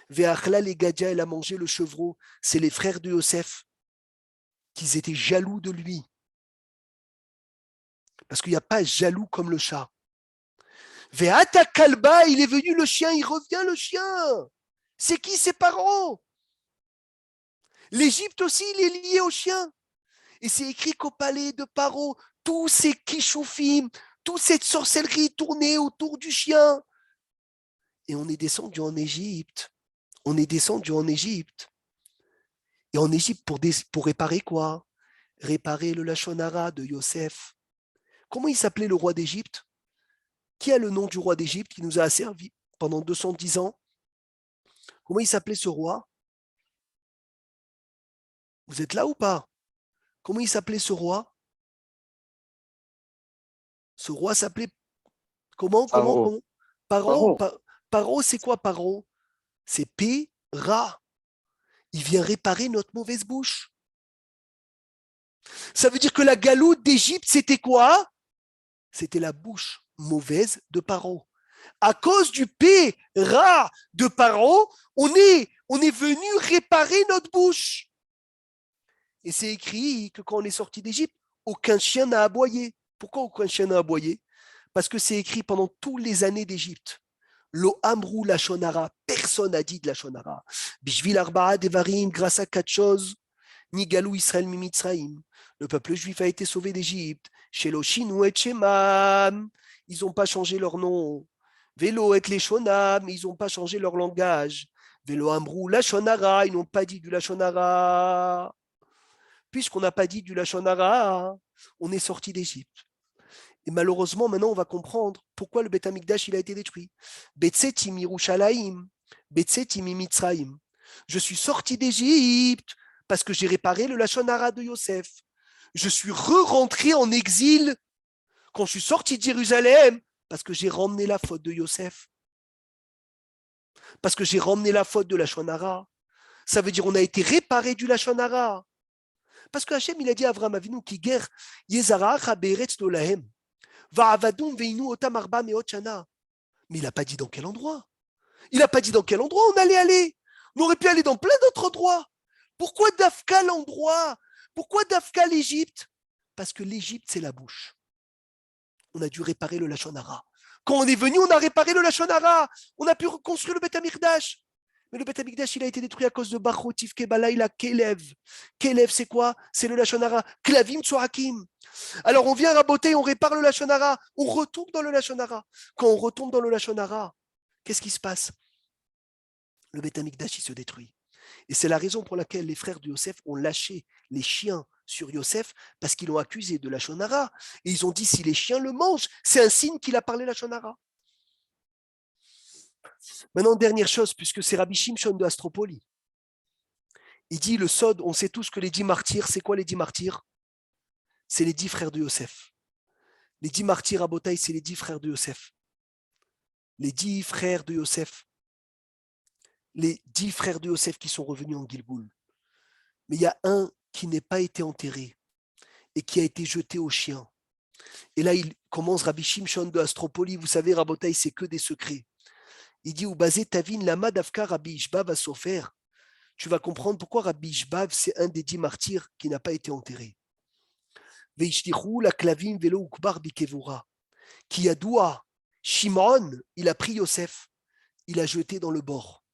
Ve'achla les Gadia, elle a mangé le chevreau. C'est les frères de Yosef qui étaient jaloux de lui. Parce qu'il n'y a pas jaloux comme le chat. Ve'ata kalba, il est venu le chien, il revient le chien. C'est qui ses parents? L'Égypte aussi, il est lié au chien. Et c'est écrit qu'au palais de Paro, tous ces kishoufim, toute cette sorcellerie tournait autour du chien. Et on est descendu en Égypte. On est descendu en Égypte. Et en Égypte, pour réparer quoi? Réparer le Lachon Hara de Yosef. Comment il s'appelait le roi d'Égypte? Qui a le nom du roi d'Égypte qui nous a servi pendant 210 ans? Comment il s'appelait ce roi? Vous êtes là ou pas? Comment il s'appelait ce roi? Ce roi s'appelait comment? Paro. Paro. Paro, c'est quoi Paro? C'est P-Ra. Il vient réparer notre mauvaise bouche. Ça veut dire que la galoute d'Égypte, c'était quoi? C'était la bouche mauvaise de Paro. À cause du P-Ra de Paro, on est venu réparer notre bouche. Et c'est écrit que quand on est sorti d'Égypte, aucun chien n'a aboyé. Pourquoi aucun chien n'a aboyé? Parce que c'est écrit pendant toutes les années d'Égypte. Lo amrou lachon hara, personne n'a dit de lachon hara. Bishvil arba'a devarim, grâce à 4 choses. Nigalou Israël mimitzraïm. Le peuple juif a été sauvé d'Égypte. Shelo shinu et shemam. Ils n'ont pas changé leur nom. Velo et les shonam, ils n'ont pas changé leur langage. Velo amrou lachon hara, ils n'ont pas dit du lachon hara. Puisqu'on n'a pas dit du lachon hara, on est sorti d'Égypte. Et malheureusement, maintenant, on va comprendre pourquoi le Beth Amikdash il a été détruit. Betsetim Yerushalayim, Betsetim Mitzraïm. Je suis sorti d'Égypte parce que j'ai réparé le Lachon Hara de Yosef. Je suis re-rentré en exil quand je suis sorti de Jérusalem parce que j'ai ramené la faute de Yosef. Parce que j'ai ramené la faute de Lachon Hara. Ça veut dire qu'on a été réparé du Lachon Hara. Parce que Hachem, il a dit à Avraham Avinu qui guerre Yezara Beretz Lolahem. Mais il n'a pas dit dans quel endroit. Il n'a pas dit dans quel endroit on allait aller. On aurait pu aller dans plein d'autres endroits. Pourquoi Dafka l'endroit? Pourquoi Dafka l'Égypte? Parce que l'Égypte, c'est la bouche. On a dû réparer le Lachon Hara. Quand on est venu, on a réparé le Lachon Hara. On a pu reconstruire le Beth Amikdash. Mais le Beth Amikdash, il a été détruit à cause de Bachotif Kebala, il a Kelev. Kelev, c'est quoi? C'est le Lachon Hara. Klavim Tsoakim. Alors on vient raboter, on répare le Lachon Hara, on retombe dans le Lachon Hara. Quand on retombe dans le Lachon Hara, qu'est-ce qui se passe? Le Beth Amikdash, il se détruit. Et c'est la raison pour laquelle les frères de Yosef ont lâché les chiens sur Yosef parce qu'ils l'ont accusé de Lachon Hara. Et ils ont dit, si les chiens le mangent, c'est un signe qu'il a parlé Lachon Hara. Maintenant, dernière chose, puisque c'est Rabbi Shimshon de Astropoli. Il dit, le Sod, on sait tous que les 10 martyrs, c'est quoi les 10 martyrs? C'est les 10 frères de Yosef. Les 10 martyrs à Botaï, c'est les 10 frères de Yosef. Les 10 frères de Yosef. Les 10 frères de Yosef qui sont revenus en Gilboul. Mais il y a un qui n'est pas été enterré et qui a été jeté aux chiens. Et là, il commence Rabbi Shimshon de Astropoli. Vous savez, Rabotaï, c'est que des secrets. Il dit, Ubazé Tavin Lama Davka Rabbi Ishbav à Sofer. Tu vas comprendre pourquoi Rabbi Ishbav, c'est un des 10 martyrs qui n'a pas été enterré. Veishtichou la Klavim Velo Ukbar Bikevura. Qui a doua. Shimon, il a pris Yosef, il a jeté dans le bord.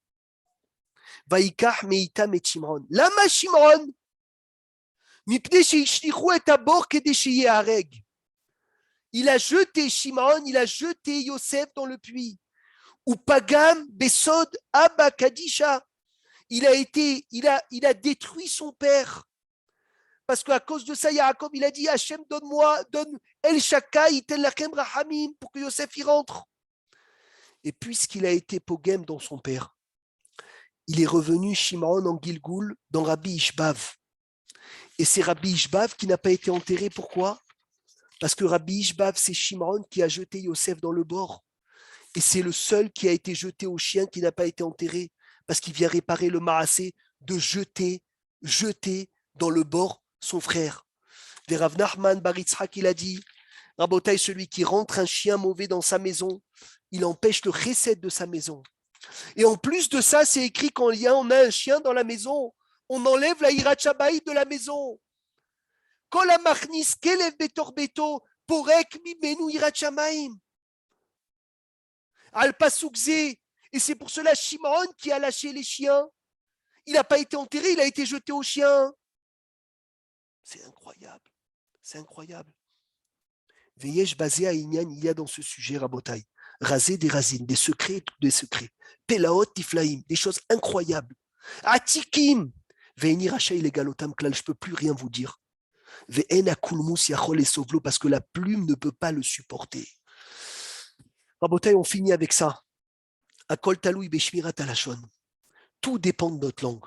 Vaikach meitam et Shimron. Lama Shimron? Mipnei sheishlichu et habor kedei sheyehareg. Il a jeté Shimron, il a jeté Yosef dans le puits. Ou Pagam Besod Abba Kadisha. Il a détruit son père. Parce qu'à cause de ça, Yaakov, il a dit Hachem, donne El Shakai, Tel Lachem Rahamim, pour que Yosef y rentre. Et puisqu'il a été pogem dans son père, il est revenu Shimron en Gilgoul dans Rabbi Ishbav. Et c'est Rabbi Ishbav qui n'a pas été enterré. Pourquoi? Parce que Rabbi Ishbav, c'est Shimron qui a jeté Yosef dans le bord. Et c'est le seul qui a été jeté au chien qui n'a pas été enterré. Parce qu'il vient réparer le maassé de jeter dans le bord son frère. Et Rav Nachman bar Yitzhak, il a dit, Rabotai, celui qui rentre un chien mauvais dans sa maison, il empêche le chesed de sa maison. Et en plus de ça, c'est écrit quand on a un chien dans la maison, on enlève la hirat shabaït de la maison. Kol hamachnis kelev betor beto porek mimenu hirat shamayim. Al pasuk zeh. Et c'est pour cela Shimon qui a lâché les chiens. Il n'a pas été enterré, il a été jeté aux chiens. C'est incroyable. C'est incroyable. Veyesh basé à Inyan, il y a dans ce sujet, Rabotai, rasé des racines, des secrets, des secrets. Pelaot tiflaim, des choses incroyables. Atikim, ve'eni rachai legalotam klal, je ne peux plus rien vous dire. Ve'en akulmus yachol et sovlo, parce que la plume ne peut pas le supporter. Rabotai, on finit avec ça. Akol taloui beshmirat alashon. Tout dépend de notre langue.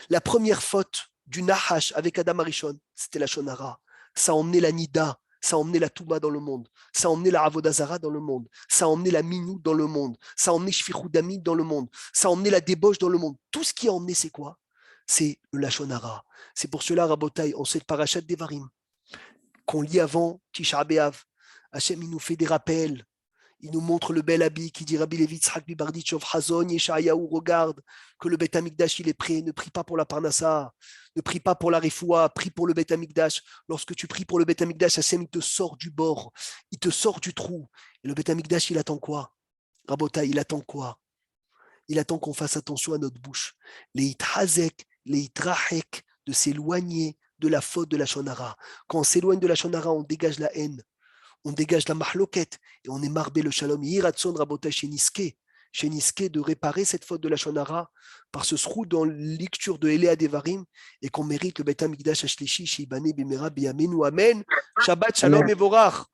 La première faute du Nahash avec Adam Arishon, c'était la Shonara. Ça a emmené la Nida, ça a emmené la Touma dans le monde, ça a emmené la Avodazara dans le monde, ça a emmené la Minou dans le monde, ça a emmené Shfichudami dans le monde, ça a emmené la débauche dans le monde. Tout ce qui a emmené, c'est quoi? C'est le Lachonara. C'est pour cela, Rabotai, on sait le parachat Devarim, qu'on lit avant Tisha B'Av. Hachem, il nous fait des rappels. Il nous montre le bel habit qui dit Rabbi Levi Yitzhak Bibarditchov Hazon Yeshayahu, regarde que le Beth Amikdash il est prêt, ne prie pas pour la Parnassa, ne prie pas pour la Refoua, prie pour le Beth Amikdash. Lorsque tu pries pour le Beth Amikdash, Hashem il te sort du bord, il te sort du trou. Et le Beth Amikdash il attend quoi? Rabota, il attend quoi? Il attend qu'on fasse attention à notre bouche. Les Itrahazek, les Itrahek, de s'éloigner de la faute de la Shonara. Quand on s'éloigne de la Shonara, on dégage la haine. On dégage la mahloket et on est marbé le shalom. Yiratson rabota chez Niske de réparer cette faute de la shonara par ce srou dans la lecture de Eléa Devarim et qu'on mérite le Beth Amikdash Ashlishi chez Ibane Bimera Biyamenu. Amen. Shabbat shalom et vorach.